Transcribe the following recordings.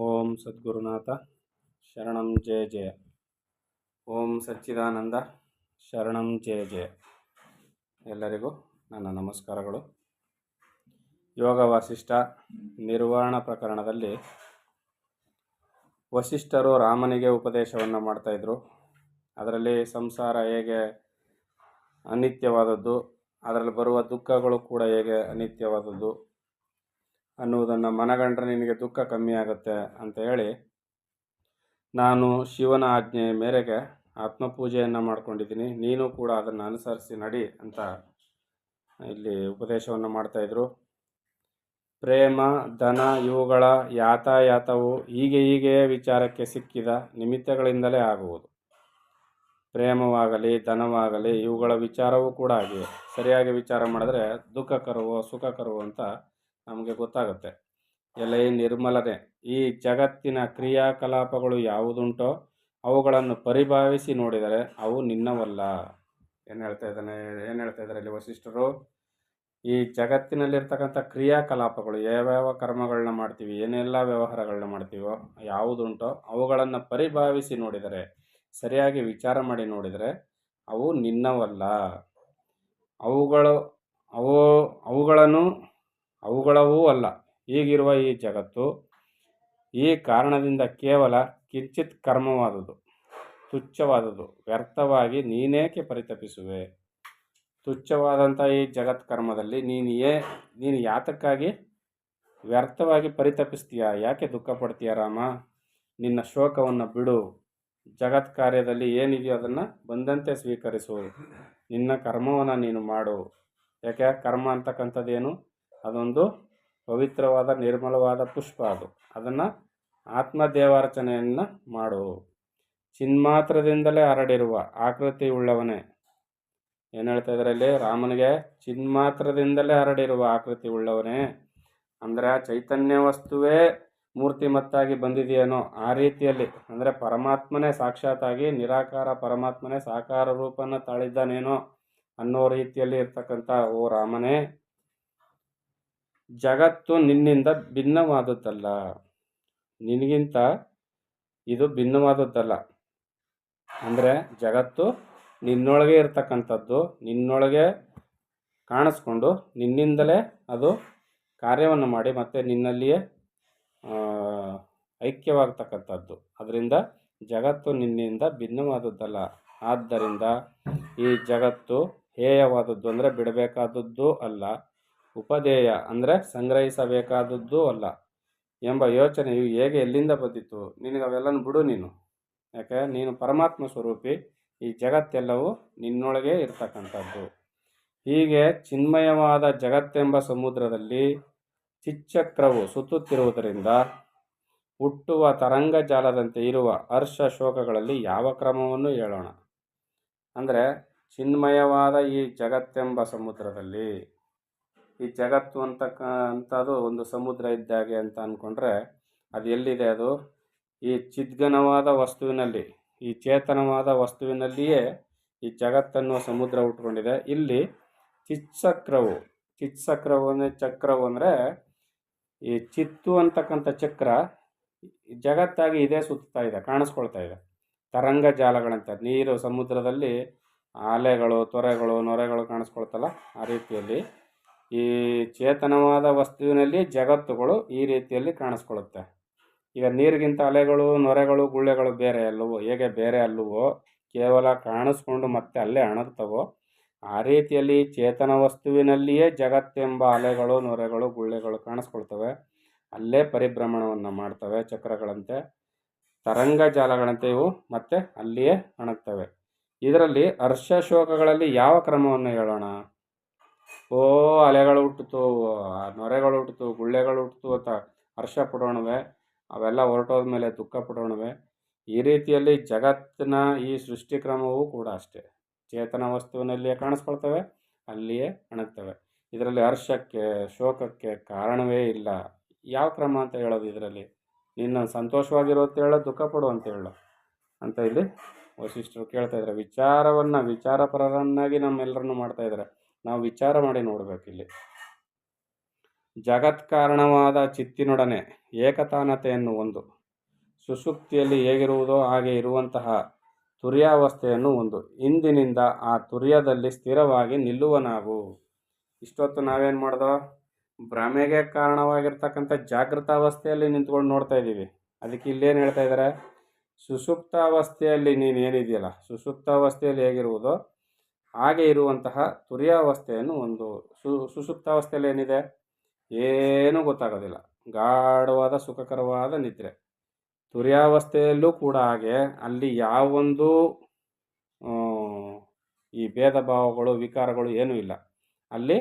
ಓಂ ಸದ್ಗುರುನಾಥ ಶರಣಂ ಜಯ ಜಯ. ಓಂ ಸಚ್ಚಿದಾನಂದ ಶರಣಂ ಜಯ ಜಯ. ಎಲ್ಲರಿಗೂ ನನ್ನ ನಮಸ್ಕಾರಗಳು. ಯೋಗ ವಾಸಿಷ್ಠ ನಿರ್ವಾಣ ಪ್ರಕರಣದಲ್ಲಿ ವಸಿಷ್ಠರು ರಾಮನಿಗೆ ಉಪದೇಶವನ್ನು ಮಾಡ್ತಾಯಿದ್ರು. ಅದರಲ್ಲಿ ಸಂಸಾರ ಹೇಗೆ ಅನಿತ್ಯವಾದದ್ದು, ಅದರಲ್ಲಿ ಬರುವ ದುಃಖಗಳು ಕೂಡ ಹೇಗೆ ಅನಿತ್ಯವಾದದ್ದು ಅನ್ನುವುದನ್ನು ಮನಗಂಡ್ರೆ ನಿನಗೆ ದುಃಖ ಕಮ್ಮಿ ಆಗುತ್ತೆ ಅಂತ ಹೇಳಿ, ನಾನು ಶಿವನ ಆಜ್ಞೆಯ ಮೇರೆಗೆ ಆತ್ಮಪೂಜೆಯನ್ನು ಮಾಡ್ಕೊಂಡಿದ್ದೀನಿ, ನೀನು ಕೂಡ ಅದನ್ನು ಅನುಸರಿಸಿ ನಡಿ ಅಂತ ಇಲ್ಲಿ ಉಪದೇಶವನ್ನು ಮಾಡ್ತಾಯಿದ್ರು. ಪ್ರೇಮ, ಧನ ಇವುಗಳ ಯಾತಾಯಾತವು ಹೀಗೆ ವಿಚಾರಕ್ಕೆ ಸಿಕ್ಕಿದ ನಿಮಿತ್ತಗಳಿಂದಲೇ ಆಗುವುದು. ಪ್ರೇಮವಾಗಲಿ ಧನವಾಗಲಿ ಇವುಗಳ ವಿಚಾರವೂ ಕೂಡ ಹಾಗೆ ಸರಿಯಾಗಿ ವಿಚಾರ ಮಾಡಿದ್ರೆ ದುಃಖಕರವೋ ಸುಖಕರವೋ ಅಂತ ನಮಗೆ ಗೊತ್ತಾಗುತ್ತೆ. ಎಲೆ ನಿರ್ಮಲನೆ, ಈ ಜಗತ್ತಿನ ಕ್ರಿಯಾಕಲಾಪಗಳು ಯಾವುದುಂಟೋ ಅವುಗಳನ್ನು ಪರಿಭಾವಿಸಿ ನೋಡಿದರೆ ಅವು ನಿನ್ನವಲ್ಲ. ಏನು ಹೇಳ್ತಾ ಇದ್ದಾರೆ ಇಲ್ಲಿ ವಸಿಷ್ಠರು? ಈ ಜಗತ್ತಿನಲ್ಲಿರ್ತಕ್ಕಂಥ ಕ್ರಿಯಾಕಲಾಪಗಳು, ಯಾವ್ಯಾವ ಕರ್ಮಗಳನ್ನ ಮಾಡ್ತೀವಿ, ಏನೆಲ್ಲ ವ್ಯವಹಾರಗಳನ್ನ ಮಾಡ್ತೀವೋ ಯಾವುದುಂಟೋ ಅವುಗಳನ್ನು ಪರಿಭಾವಿಸಿ ನೋಡಿದರೆ, ಸರಿಯಾಗಿ ವಿಚಾರ ಮಾಡಿ ನೋಡಿದರೆ ಅವು ನಿನ್ನವಲ್ಲ. ಅವುಗಳವೂ ಅಲ್ಲ. ಹೀಗಿರುವ ಈ ಜಗತ್ತು ಈ ಕಾರಣದಿಂದ ಕೇವಲ ಕಿಂಚಿತ್ ಕರ್ಮವಾದುದು, ತುಚ್ಛವಾದುದು. ವ್ಯರ್ಥವಾಗಿ ನೀನೇಕೆ ಪರಿತಪಿಸುವೆ? ತುಚ್ಛವಾದಂಥ ಈ ಜಗತ್ ಕರ್ಮದಲ್ಲಿ ನೀನು ಯಾತಕ್ಕಾಗಿ ವ್ಯರ್ಥವಾಗಿ ಪರಿತಪಿಸ್ತೀಯ? ಯಾಕೆ ದುಃಖ ಪಡ್ತೀಯ ರಾಮ? ನಿನ್ನ ಶೋಕವನ್ನು ಬಿಡು. ಜಗತ್ ಕಾರ್ಯದಲ್ಲಿ ಏನಿದೆಯೋ ಅದನ್ನು ಬಂದಂತೆ ಸ್ವೀಕರಿಸು. ನಿನ್ನ ಕರ್ಮವನ್ನು ನೀನು ಮಾಡು. ಯಾಕೆ? ಕರ್ಮ ಅಂತಕ್ಕಂಥದ್ದೇನು? ಅದೊಂದು ಪವಿತ್ರವಾದ ನಿರ್ಮಲವಾದ ಪುಷ್ಪ. ಅದನ್ನು ಆತ್ಮದೇವಾರ್ಚನೆಯನ್ನು ಮಾಡು. ಚಿನ್ಮಾತ್ರದಿಂದಲೇ ಹರಡಿರುವ ಆಕೃತಿ ಉಳ್ಳವನೇ. ಏನು ಹೇಳ್ತಾ ಇದ್ದಾರೆ ಇಲ್ಲಿ ರಾಮನಿಗೆ? ಚಿನ್ಮಾತ್ರದಿಂದಲೇ ಹರಡಿರುವ ಆಕೃತಿ ಉಳ್ಳವನೇ ಅಂದರೆ ಚೈತನ್ಯ ವಸ್ತುವೇ ಮೂರ್ತಿಮತ್ತಾಗಿ ಬಂದಿದೆಯೇನೋ ಆ ರೀತಿಯಲ್ಲಿ, ಅಂದರೆ ಪರಮಾತ್ಮನೇ ಸಾಕ್ಷಾತ್ತಾಗಿ ನಿರಾಕಾರ ಪರಮಾತ್ಮನೇ ಸಾಕಾರ ರೂಪನ ತಾಳಿದ್ದಾನೇನೋ ಅನ್ನೋ ರೀತಿಯಲ್ಲಿ ಇರ್ತಕ್ಕಂಥ ಓ ರಾಮನೇ, ಜಗತ್ತು ನಿನ್ನಿಂದ ಭಿನ್ನವಾದದ್ದಲ್ಲ. ನಿನಗಿಂತ ಇದು ಭಿನ್ನವಾದದ್ದಲ್ಲ. ಅಂದರೆ ಜಗತ್ತು ನಿನ್ನೊಳಗೆ ಇರ್ತಕ್ಕಂಥದ್ದು, ನಿನ್ನೊಳಗೆ ಕಾಣಿಸ್ಕೊಂಡು ನಿನ್ನಿಂದಲೇ ಅದು ಕಾರ್ಯವನ್ನು ಮಾಡಿ ಮತ್ತೆ ನಿನ್ನಲ್ಲಿಯೇ ಐಕ್ಯವಾಗ್ತಕ್ಕಂಥದ್ದು. ಅದರಿಂದ ಜಗತ್ತು ನಿನ್ನಿಂದ ಭಿನ್ನವಾದದ್ದಲ್ಲ. ಆದ್ದರಿಂದ ಈ ಜಗತ್ತು ಹೇಯವಾದದ್ದು ಅಂದರೆ ಬಿಡಬೇಕಾದದ್ದು ಅಲ್ಲ, ಉಪದೇಯ ಅಂದರೆ ಸಂಗ್ರಹಿಸಬೇಕಾದದ್ದು ಅಲ್ಲ ಎಂಬ ಯೋಚನೆಯು ಹೇಗೆ ಎಲ್ಲಿಂದ ಬಂದಿತ್ತು? ನಿನಗೆ ಅವೆಲ್ಲನೂ ಬಿಡು ನೀನು. ಯಾಕೆ? ನೀನು ಪರಮಾತ್ಮ ಸ್ವರೂಪಿ. ಈ ಜಗತ್ತೆಲ್ಲವೂ ನಿನ್ನೊಳಗೆ ಇರ್ತಕ್ಕಂಥದ್ದು. ಹೀಗೆ ಚಿನ್ಮಯವಾದ ಜಗತ್ತೆಂಬ ಸಮುದ್ರದಲ್ಲಿ ಚಿಚ್ಚಕ್ರವು ಸುತ್ತುತ್ತಿರುವುದರಿಂದ ಹುಟ್ಟುವ ತರಂಗ ಜಾಲದಂತೆ ಇರುವ ಹರ್ಷ ಶೋಕಗಳಲ್ಲಿ ಯಾವ ಕ್ರಮವನ್ನು ಹೇಳೋಣ? ಅಂದರೆ ಚಿನ್ಮಯವಾದ ಈ ಜಗತ್ತೆಂಬ ಸಮುದ್ರದಲ್ಲಿ, ಈ ಜಗತ್ತು ಅಂತಕ್ಕಂಥದ್ದು ಒಂದು ಸಮುದ್ರ ಇದ್ದಾಗೆ ಅಂತ ಅಂದ್ಕೊಂಡ್ರೆ ಅದು ಎಲ್ಲಿದೆ? ಅದು ಈ ಚಿದ್ಘನವಾದ ವಸ್ತುವಿನಲ್ಲಿ, ಈ ಚೇತನವಾದ ವಸ್ತುವಿನಲ್ಲಿಯೇ ಈ ಜಗತ್ತನ್ನುವ ಸಮುದ್ರ ಹುಟ್ಕೊಂಡಿದೆ. ಇಲ್ಲಿ ಚಿತ್ಸಕ್ರವು ಚಕ್ರವು ಅಂದರೆ ಈ ಚಿತ್ತು ಅಂತಕ್ಕಂಥ ಚಕ್ರ ಜಗತ್ತಾಗಿ ಇದೇ ಸುತ್ತಾ ಇದೆ, ಕಾಣಿಸ್ಕೊಳ್ತಾ ಇದೆ. ತರಂಗ ಜಾಲಗಳಂತ ನೀರು ಸಮುದ್ರದಲ್ಲಿ ಅಲೆಗಳು, ತೊರೆಗಳು, ನೊರೆಗಳು ಕಾಣಿಸ್ಕೊಳ್ತಲ್ಲ, ಆ ರೀತಿಯಲ್ಲಿ ಈ ಚೇತನವಾದ ವಸ್ತುವಿನಲ್ಲಿ ಜಗತ್ತುಗಳು ಈ ರೀತಿಯಲ್ಲಿ ಕಾಣಿಸ್ಕೊಳ್ಳುತ್ತೆ. ಈಗ ನೀರಿಗಿಂತ ಅಲೆಗಳು, ನೊರೆಗಳು, ಗುಳ್ಳೆಗಳು ಬೇರೆ ಅಲ್ಲವೋ? ಹೇಗೆ ಬೇರೆ ಅಲ್ಲವೋ? ಕೇವಲ ಕಾಣಿಸ್ಕೊಂಡು ಮತ್ತೆ ಅಲ್ಲೇ ಅಣಗ್ತವೋ ಆ ರೀತಿಯಲ್ಲಿ ಚೇತನ ವಸ್ತುವಿನಲ್ಲಿಯೇ ಜಗತ್ತೆಂಬ ಅಲೆಗಳು, ನೊರೆಗಳು, ಗುಳ್ಳೆಗಳು ಕಾಣಿಸ್ಕೊಳ್ತವೆ. ಅಲ್ಲೇ ಪರಿಭ್ರಮಣವನ್ನು ಮಾಡ್ತವೆ ಚಕ್ರಗಳಂತೆ, ತರಂಗ ಜಾಲಗಳಂತೆ ಇವು ಮತ್ತೆ ಅಲ್ಲಿಯೇ ಅಣಗ್ತವೆ. ಇದರಲ್ಲಿ ಹರ್ಷ ಶೋಕಗಳಲ್ಲಿ ಯಾವ ಕ್ರಮವನ್ನು ಹೇಳೋಣ? ಓ ಅಲೆಗಳು ಹುಟ್ಟಿತು, ನೊರೆಗಳು ಹುಟ್ಟಿತು, ಗುಳ್ಳೆಗಳು ಹುಟ್ಟಿತು ಅಂತ ಹರ್ಷ ಪಡೋಣವೆ, ಅವೆಲ್ಲ ಹೊರಟೋದ ಮೇಲೆ ದುಃಖ ಪಡೋಣವೆ? ಈ ರೀತಿಯಲ್ಲಿ ಜಗತ್ತಿನ ಈ ಸೃಷ್ಟಿ ಕ್ರಮವೂ ಕೂಡ ಅಷ್ಟೇ. ಚೇತನ ವಸ್ತುವಿನಲ್ಲಿಯೇ ಕಾಣಿಸ್ಕೊಳ್ತವೆ, ಅಲ್ಲಿಯೇ ಅಣಗ್ತವೆ. ಇದರಲ್ಲಿ ಹರ್ಷಕ್ಕೆ ಶೋಕಕ್ಕೆ ಕಾರಣವೇ ಇಲ್ಲ. ಯಾವ ಕ್ರಮ ಅಂತ ಹೇಳೋದು? ಇದರಲ್ಲಿ ನಿನ್ನ ಸಂತೋಷವಾಗಿರೋ ಅಂತ ಹೇಳೋ, ದುಃಖ ಪಡು ಅಂತ ಹೇಳೋ ಅಂತ ಇಲ್ಲಿ ವಸಿಷ್ಠರು ಕೇಳ್ತಾ ಇದ್ದಾರೆ. ವಿಚಾರಪರರನ್ನಾಗಿ ನಮ್ಮೆಲ್ಲರನ್ನು ಮಾಡ್ತಾ ಇದ್ದಾರೆ. ನಾವು ವಿಚಾರ ಮಾಡಿ ನೋಡ್ಬೇಕು. ಇಲ್ಲಿ ಜಗತ್ಕಾರಣವಾದ ಚಿತ್ತಿನೊಡನೆ ಏಕತಾನತೆಯನ್ನು ಒಂದು. ಸುಷುಪ್ತಿಯಲ್ಲಿ ಹೇಗಿರುವುದೋ ಹಾಗೆ ಇರುವಂತಹ ತುರ್ಯಾವಸ್ಥೆಯನ್ನು ಒಂದು. ಇಂದಿನಿಂದ ಆ ತುರ್ಯದಲ್ಲಿ ಸ್ಥಿರವಾಗಿ ನಿಲ್ಲುವನಾಗು. ಇಷ್ಟೊತ್ತು ನಾವೇನು ಮಾಡ್ದೋ, ಭ್ರಮೆಗೆ ಕಾರಣವಾಗಿರ್ತಕ್ಕಂಥ ಜಾಗೃತಾವಸ್ಥೆಯಲ್ಲಿ ನಿಂತ್ಕೊಂಡು ನೋಡ್ತಾ ಇದ್ದೀವಿ. ಅದಕ್ಕೆ ಇಲ್ಲೇನು ಹೇಳ್ತಾ ಇದ್ದಾರೆ, ಸುಷುಪ್ತಾವಸ್ಥೆಯಲ್ಲಿ ನೀನು ಏನಿದೆಯಲ್ಲ, ಸುಷುಪ್ತಾವಸ್ಥೆಯಲ್ಲಿ ಹೇಗಿರುವುದೋ ಹಾಗೆ ಇರುವಂತಹ ತುರ್ಯಾವಸ್ಥೆಯನ್ನು ಒಂದು. ಸುಷುಪ್ತಾವಸ್ಥೆಯಲ್ಲಿ ಏನಿದೆ, ಏನೂ ಗೊತ್ತಾಗೋದಿಲ್ಲ, ಗಾಢವಾದ ಸುಖಕರವಾದ ನಿದ್ರೆ. ತುರ್ಯಾವಸ್ಥೆಯಲ್ಲೂ ಕೂಡ ಹಾಗೆ, ಅಲ್ಲಿ ಯಾವೊಂದು ಈ ಭೇದ ಭಾವಗಳು ವಿಕಾರಗಳು ಏನೂ ಇಲ್ಲ. ಅಲ್ಲಿ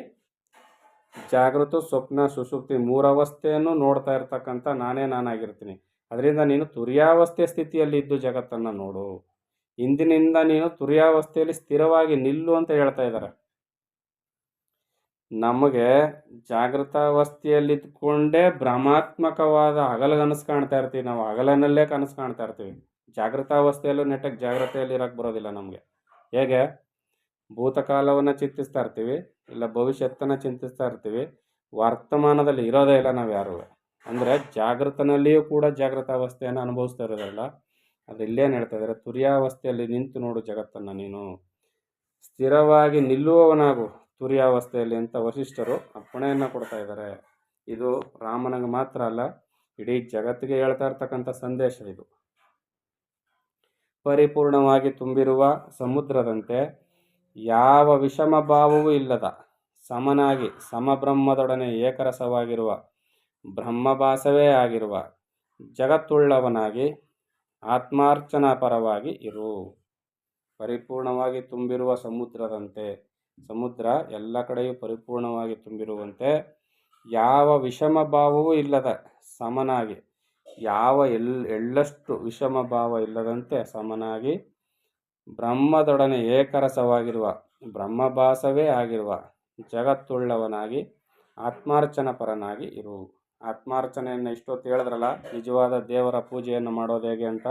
ಜಾಗೃತ ಸ್ವಪ್ನ ಸುಷುಪ್ತಿ ಮೂರವಸ್ಥೆಯನ್ನು ನೋಡ್ತಾ ಇರ್ತಕ್ಕಂಥ ನಾನೇ ನಾನಾಗಿರ್ತೀನಿ. ಅದರಿಂದ ನೀನು ತುರ್ಯಾವಸ್ಥೆ ಸ್ಥಿತಿಯಲ್ಲಿ ಇದ್ದು ಜಗತ್ತನ್ನು ನೋಡು. ಇಂದಿನಿಂದ ನೀನು ತುರ್ಯಾವಸ್ಥೆಯಲ್ಲಿ ಸ್ಥಿರವಾಗಿ ನಿಲ್ಲು ಅಂತ ಹೇಳ್ತಾ ಇದ್ದಾರೆ. ನಮಗೆ ಜಾಗೃತಾವಸ್ಥೆಯಲ್ಲಿದ್ದುಕೊಂಡೇ ಭ್ರಮಾತ್ಮಕವಾದ ಹಗಲುಗನಸು ಕಾಣ್ತಾ ಇರ್ತೀವಿ. ನಾವು ಹಗಲನಲ್ಲೇ ಕನಸು ಕಾಣ್ತಾ ಇರ್ತೀವಿ. ಜಾಗೃತಾವಸ್ಥೆಯಲ್ಲೂ ನೆಟ್ಟಗೆ ಜಾಗ್ರತೆಯಲ್ಲಿ ಇರೋಕ್ಕೆ ಬರೋದಿಲ್ಲ ನಮಗೆ. ಹೇಗೆ ಭೂತಕಾಲವನ್ನು ಚಿಂತಿಸ್ತಾ ಇರ್ತೀವಿ, ಇಲ್ಲ ಭವಿಷ್ಯತ್ತನ್ನು ಚಿಂತಿಸ್ತಾ ಇರ್ತೀವಿ, ವರ್ತಮಾನದಲ್ಲಿ ಇರೋದೇ ಇಲ್ಲ ನಾವು ಯಾರು. ಅಂದರೆ ಜಾಗೃತನಲ್ಲಿಯೂ ಕೂಡ ಜಾಗೃತಾವಸ್ಥೆಯನ್ನು ಅನುಭವಿಸ್ತಾ ಇರೋದಲ್ಲ. ಅದು ಇಲ್ಲೇನು ಹೇಳ್ತಾ ಇದ್ದಾರೆ, ತುರ್ಯಾವಸ್ಥೆಯಲ್ಲಿ ನಿಂತು ನೋಡು ಜಗತ್ತನ್ನು, ನೀನು ಸ್ಥಿರವಾಗಿ ನಿಲ್ಲುವವನಾಗು ತುರ್ಯಾವಸ್ಥೆಯಲ್ಲಿ ಅಂತ ವಸಿಷ್ಠರು ಅಪ್ಪಣೆಯನ್ನು ಕೊಡ್ತಾ ಇದ್ದಾರೆ. ಇದು ರಾಮನಿಗೆ ಮಾತ್ರ ಅಲ್ಲ, ಇಡೀ ಜಗತ್ತಿಗೆ ಹೇಳ್ತಾ ಇರ್ತಕ್ಕಂಥ ಸಂದೇಶ ಇದು. ಪರಿಪೂರ್ಣವಾಗಿ ತುಂಬಿರುವ ಸಮುದ್ರದಂತೆ ಯಾವ ವಿಷಮ ಭಾವವೂ ಇಲ್ಲದ ಸಮನಾಗಿ ಸಮಬ್ರಹ್ಮದೊಡನೆ ಏಕರಸವಾಗಿರುವ ಬ್ರಹ್ಮಭಾಸವೇ ಆಗಿರುವ ಜಗತ್ತುಳ್ಳವನಾಗಿ ಆತ್ಮಾರ್ಚನಾ ಪರವಾಗಿ ಇರು. ಪರಿಪೂರ್ಣವಾಗಿ ತುಂಬಿರುವ ಸಮುದ್ರದಂತೆ, ಸಮುದ್ರ ಎಲ್ಲ ಕಡೆಯೂ ಪರಿಪೂರ್ಣವಾಗಿ ತುಂಬಿರುವಂತೆ ಯಾವ ವಿಷಮ ಭಾವವೂ ಇಲ್ಲದ ಸಮನಾಗಿ, ಯಾವ ಎಳ್ಳಷ್ಟು ವಿಷಮ ಭಾವ ಇಲ್ಲದಂತೆ ಸಮನಾಗಿ ಬ್ರಹ್ಮದೊಡನೆ ಏಕರಸವಾಗಿರುವ ಬ್ರಹ್ಮಭಾಸವೇ ಆಗಿರುವ ಜಗತ್ತುಳ್ಳವನಾಗಿ ಆತ್ಮಾರ್ಚನ ಪರನಾಗಿ ಇರು. ಆತ್ಮಾರ್ಚನೆಯನ್ನು ಇಷ್ಟೊತ್ತು ಹೇಳಿದ್ರಲ್ಲ, ನಿಜವಾದ ದೇವರ ಪೂಜೆಯನ್ನು ಮಾಡೋದು ಹೇಗೆ ಅಂತ,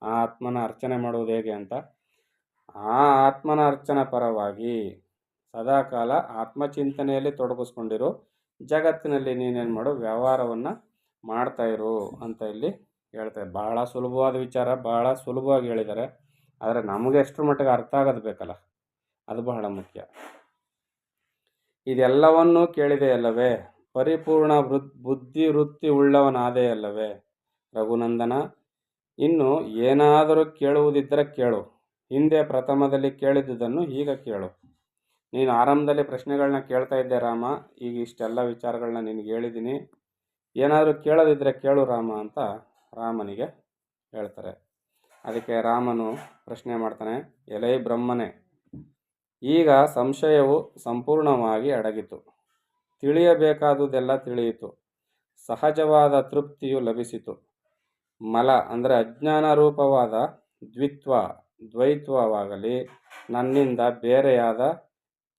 ಆ ಆತ್ಮನ ಅರ್ಚನೆ ಮಾಡೋದು ಹೇಗೆ ಅಂತ, ಆ ಆತ್ಮನ ಅರ್ಚನ ಪರವಾಗಿ ಸದಾಕಾಲ ಆತ್ಮಚಿಂತನೆಯಲ್ಲಿ ತೊಡಗಿಸ್ಕೊಂಡಿರು. ಜಗತ್ತಿನಲ್ಲಿ ನೀನೇನು ಮಾಡು, ವ್ಯವಹಾರವನ್ನು ಮಾಡ್ತಾ ಇರು ಅಂತ ಇಲ್ಲಿ ಹೇಳ್ತಾರೆ. ಬಹಳ ಸುಲಭವಾದ ವಿಚಾರ, ಬಹಳ ಸುಲಭವಾಗಿ ಹೇಳಿದ್ದಾರೆ. ಆದರೆ ನಮಗೆ ಎಷ್ಟರ ಮಟ್ಟಿಗೆ ಅರ್ಥ ಆಗೋದು ಬೇಕಲ್ಲ, ಅದು ಬಹಳ ಮುಖ್ಯ. ಇದೆಲ್ಲವನ್ನೂ ಕೇಳಿದೆಯಲ್ಲವೇ, ಪರಿಪೂರ್ಣ ಬುದ್ಧಿ ವೃತ್ತಿ ಉಳ್ಳವನಾದೇ ಅಲ್ಲವೇ ರಘುನಂದನ. ಇನ್ನು ಏನಾದರೂ ಕೇಳುವುದಿದ್ದರೆ ಕೇಳು. ಹಿಂದೆ ಪ್ರಥಮದಲ್ಲಿ ಕೇಳಿದ್ದುದನ್ನು ಈಗ ಕೇಳು. ನೀನು ಆರಂಭದಲ್ಲಿ ಪ್ರಶ್ನೆಗಳನ್ನ ಕೇಳ್ತಾ ಇದ್ದೆ ರಾಮ, ಈಗ ಇಷ್ಟೆಲ್ಲ ವಿಚಾರಗಳನ್ನ ನಿನಗೆ ಹೇಳಿದ್ದೀನಿ, ಏನಾದರೂ ಕೇಳೋದಿದ್ದರೆ ಕೇಳು ರಾಮ ಅಂತ ರಾಮನಿಗೆ ಹೇಳ್ತಾರೆ. ಅದಕ್ಕೆ ರಾಮನು ಪ್ರಶ್ನೆ ಮಾಡ್ತಾನೆ, ಎಲೈ ಬ್ರಹ್ಮನೇ, ಈಗ ಸಂಶಯವು ಸಂಪೂರ್ಣವಾಗಿ ಅಡಗಿತು, ತಿಳಿಯಬೇಕಾದುದೆಲ್ಲ ತಿಳಿಯಿತು, ಸಹಜವಾದ ತೃಪ್ತಿಯು ಲಭಿಸಿತು. ಮಲ ಅಂದರೆ ಅಜ್ಞಾನ ರೂಪವಾದ ದ್ವೈತ್ವವಾಗಲಿ, ನನ್ನಿಂದ ಬೇರೆಯಾದ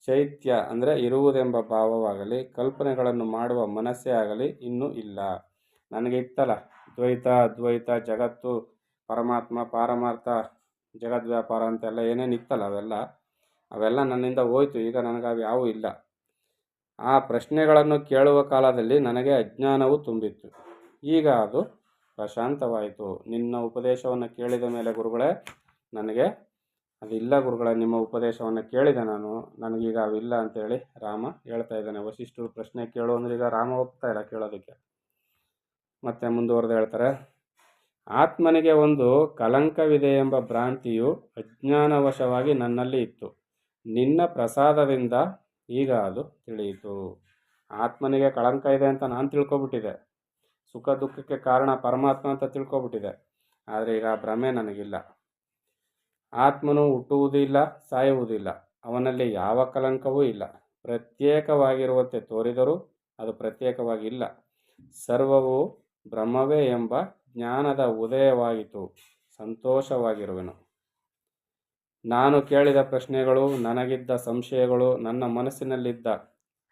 ಚೈತ್ಯ ಅಂದರೆ ಇರುವುದೆಂಬ ಭಾವವಾಗಲಿ, ಕಲ್ಪನೆಗಳನ್ನು ಮಾಡುವ ಮನಸ್ಸೇ ಆಗಲಿ ಇನ್ನೂ ಇಲ್ಲ. ನನಗೆ ಇತ್ತಲ್ಲ ದ್ವೈತ ಅದ್ವೈತ, ಜಗತ್ತು ಪರಮಾತ್ಮ ಪಾರಮಾರ್ಥ ಜಗದ್ವ್ಯಾಪಾರ ಅಂತೆಲ್ಲ ಏನೇನು ಇತ್ತಲ್ಲ ಅವೆಲ್ಲ ನನ್ನಿಂದ ಹೋಯ್ತು. ಈಗ ನನಗೆ ಯಾವೂ ಇಲ್ಲ. ಆ ಪ್ರಶ್ನೆಗಳನ್ನು ಕೇಳುವ ಕಾಲದಲ್ಲಿ ನನಗೆ ಅಜ್ಞಾನವು ತುಂಬಿತ್ತು, ಈಗ ಅದು ಪ್ರಶಾಂತವಾಯಿತು. ನಿನ್ನ ಉಪದೇಶವನ್ನು ಕೇಳಿದ ಮೇಲೆ ಗುರುಗಳೇ, ನನಗೆ ಅದಿಲ್ಲ ಗುರುಗಳೇ, ನಿಮ್ಮ ಉಪದೇಶವನ್ನು ಕೇಳಿದೆ ನಾನು, ನನಗೀಗ ಅವಿಲ್ಲ ಅಂತೇಳಿ ರಾಮ ಹೇಳ್ತಾ ಇದ್ದಾನೆ. ವಸಿಷ್ಠರು ಪ್ರಶ್ನೆ ಕೇಳು ಅಂದ್ರೆ ಈಗ ರಾಮ ಹೋಗ್ತಾ ಇಲ್ಲ ಕೇಳೋದಕ್ಕೆ. ಮತ್ತೆ ಮುಂದುವರೆದು ಹೇಳ್ತಾರೆ, ಆತ್ಮನಿಗೆ ಒಂದು ಕಲಂಕವಿದೆ ಎಂಬ ಭ್ರಾಂತಿಯು ಅಜ್ಞಾನವಶವಾಗಿ ನನ್ನಲ್ಲಿ ಇತ್ತು. ನಿನ್ನ ಪ್ರಸಾದದಿಂದ ಈಗ ಅದು ತಿಳಿಯಿತು. ಆತ್ಮನಿಗೆ ಕಳಂಕ ಇದೆ ಅಂತ ನಾನು ತಿಳ್ಕೊಬಿಟ್ಟಿದ್ದೆ, ಸುಖ ದುಃಖಕ್ಕೆ ಕಾರಣ ಪರಮಾತ್ಮ ಅಂತ ತಿಳ್ಕೊಬಿಟ್ಟಿದೆ. ಆದರೆ ಈಗ ಭ್ರಮೆ ನನಗಿಲ್ಲ. ಆತ್ಮನು ಹುಟ್ಟುವುದೂ ಇಲ್ಲ, ಸಾಯುವುದೂ ಇಲ್ಲ, ಅವನಲ್ಲಿ ಯಾವ ಕಲಂಕವೂ ಇಲ್ಲ. ಪ್ರತ್ಯೇಕವಾಗಿರುವಂತೆ ತೋರಿದರೂ ಅದು ಪ್ರತ್ಯೇಕವಾಗಿಲ್ಲ. ಸರ್ವವು ಬ್ರಹ್ಮವೇ ಎಂಬ ಜ್ಞಾನದ ಉದಯವಾಯಿತು. ಸಂತೋಷವಾಗಿರುವೆನು. ನಾನು ಕೇಳಿದ ಪ್ರಶ್ನೆಗಳು, ನನಗಿದ್ದ ಸಂಶಯಗಳು, ನನ್ನ ಮನಸ್ಸಿನಲ್ಲಿದ್ದ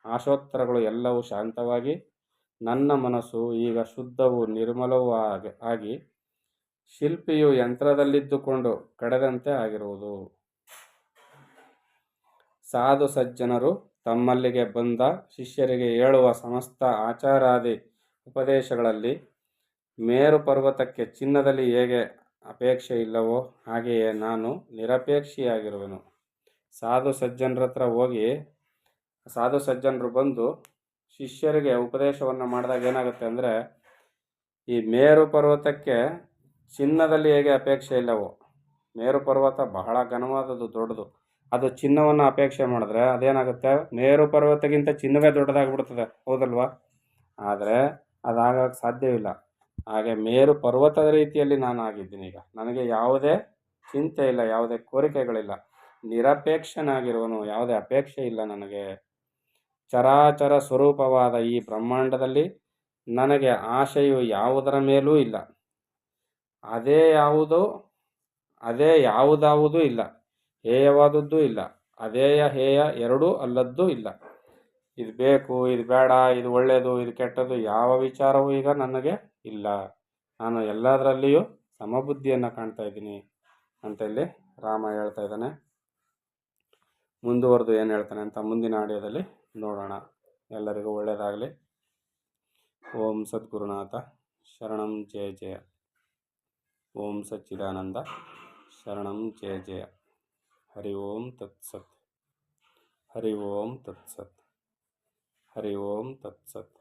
ಆಶೋತ್ತರಗಳು ಎಲ್ಲವೂ ಶಾಂತವಾಗಿ ನನ್ನ ಮನಸ್ಸು ಈಗ ಶುದ್ಧವೂ ನಿರ್ಮಲವೂ ಆಗಿ ಶಿಲ್ಪಿಯು ಯಂತ್ರದಲ್ಲಿದ್ದುಕೊಂಡು ಕಡೆದಂತೆ ಆಗಿರುವುದು. ಸಾಧು ಸಜ್ಜನರು ತಮ್ಮಲ್ಲಿಗೆ ಬಂದ ಶಿಷ್ಯರಿಗೆ ಹೇಳುವ ಸಮಸ್ತ ಆಚಾರಾದಿ ಉಪದೇಶಗಳಲ್ಲಿ ಮೇರು ಪರ್ವತಕ್ಕೆ ಚಿನ್ನದಲ್ಲಿ ಹೇಗೆ ಅಪೇಕ್ಷೆ ಇಲ್ಲವೋ ಹಾಗೆಯೇ ನಾನು ನಿರಪೇಕ್ಷಿಯಾಗಿರುವೆನು. ಸಾಧು ಸಜ್ಜನರ ಹತ್ರ ಹೋಗಿ ಸಾಧು ಸಜ್ಜನರು ಬಂದು ಶಿಷ್ಯರಿಗೆ ಉಪದೇಶವನ್ನು ಮಾಡಿದಾಗ ಏನಾಗುತ್ತೆ ಅಂದರೆ, ಈ ಮೇರು ಪರ್ವತಕ್ಕೆ ಚಿನ್ನದಲ್ಲಿ ಹೇಗೆ ಅಪೇಕ್ಷೆ ಇಲ್ಲವೋ, ಮೇರು ಪರ್ವತ ಬಹಳ ಘನವಾದದ್ದು, ದೊಡ್ಡದು. ಅದು ಚಿನ್ನವನ್ನು ಅಪೇಕ್ಷೆ ಮಾಡಿದ್ರೆ ಅದೇನಾಗುತ್ತೆ, ಮೇರು ಪರ್ವತಕ್ಕಿಂತ ಚಿನ್ನವೇ ದೊಡ್ಡದಾಗ್ಬಿಡ್ತದೆ, ಹೌದಲ್ವಾ? ಆದರೆ ಅದಾಗಕ್ಕೆ ಸಾಧ್ಯವಿಲ್ಲ. ಹಾಗೆ ಮೇರು ಪರ್ವತದ ರೀತಿಯಲ್ಲಿ ನಾನು ಆಗಿದ್ದೀನಿ. ಈಗ ನನಗೆ ಯಾವುದೇ ಚಿಂತೆ ಇಲ್ಲ, ಯಾವುದೇ ಕೋರಿಕೆಗಳಿಲ್ಲ, ನಿರಪೇಕ್ಷನಾಗಿರುವನು, ಯಾವುದೇ ಅಪೇಕ್ಷೆ ಇಲ್ಲ ನನಗೆ. ಚರಾಚರ ಸ್ವರೂಪವಾದ ಈ ಬ್ರಹ್ಮಾಂಡದಲ್ಲಿ ನನಗೆ ಆಶೆಯು ಯಾವುದರ ಮೇಲೂ ಇಲ್ಲ. ಅದೇ ಯಾವುದಾವುದೂ ಇಲ್ಲ, ಹೇಯವಾದದ್ದೂ ಇಲ್ಲ, ಅದೇಯ ಹೇಯ ಎರಡೂ ಅಲ್ಲದ್ದೂ ಇಲ್ಲ. ಇದು ಬೇಕು, ಇದು ಬೇಡ, ಇದು ಒಳ್ಳೆಯದು, ಇದು ಕೆಟ್ಟದ್ದು, ಯಾವ ವಿಚಾರವೂ ಈಗ ನನಗೆ ಇಲ್ಲ. ನಾನು ಎಲ್ಲದರಲ್ಲಿಯೂ ಸಮಬುದ್ಧಿಯನ್ನು ಕಾಣ್ತಾ ಇದ್ದೀನಿ ಅಂತ ಇಲ್ಲಿ ರಾಮ ಹೇಳ್ತಾ ಇದ್ದಾನೆ. ಮುಂದುವರೆದು ಏನು ಹೇಳ್ತಾನೆ ಅಂತ ಮುಂದಿನ ಆಡಿಯೋದಲ್ಲಿ ನೋಡೋಣ. ಎಲ್ಲರಿಗೂ ಒಳ್ಳೆಯದಾಗಲಿ. ಓಂ ಸದ್ಗುರುನಾಥ ಶರಣಂ ಜಯ ಜಯ. ಓಂ ಸಚ್ಚಿದಾನಂದ ಶರಣಂ ಜಯ ಜಯ. ಹರಿ ಓಂ ತತ್ಸತ್. ಹರಿ ಓಂ ತತ್ಸತ್. ಹರಿ ಓಂ ತತ್ಸತ್.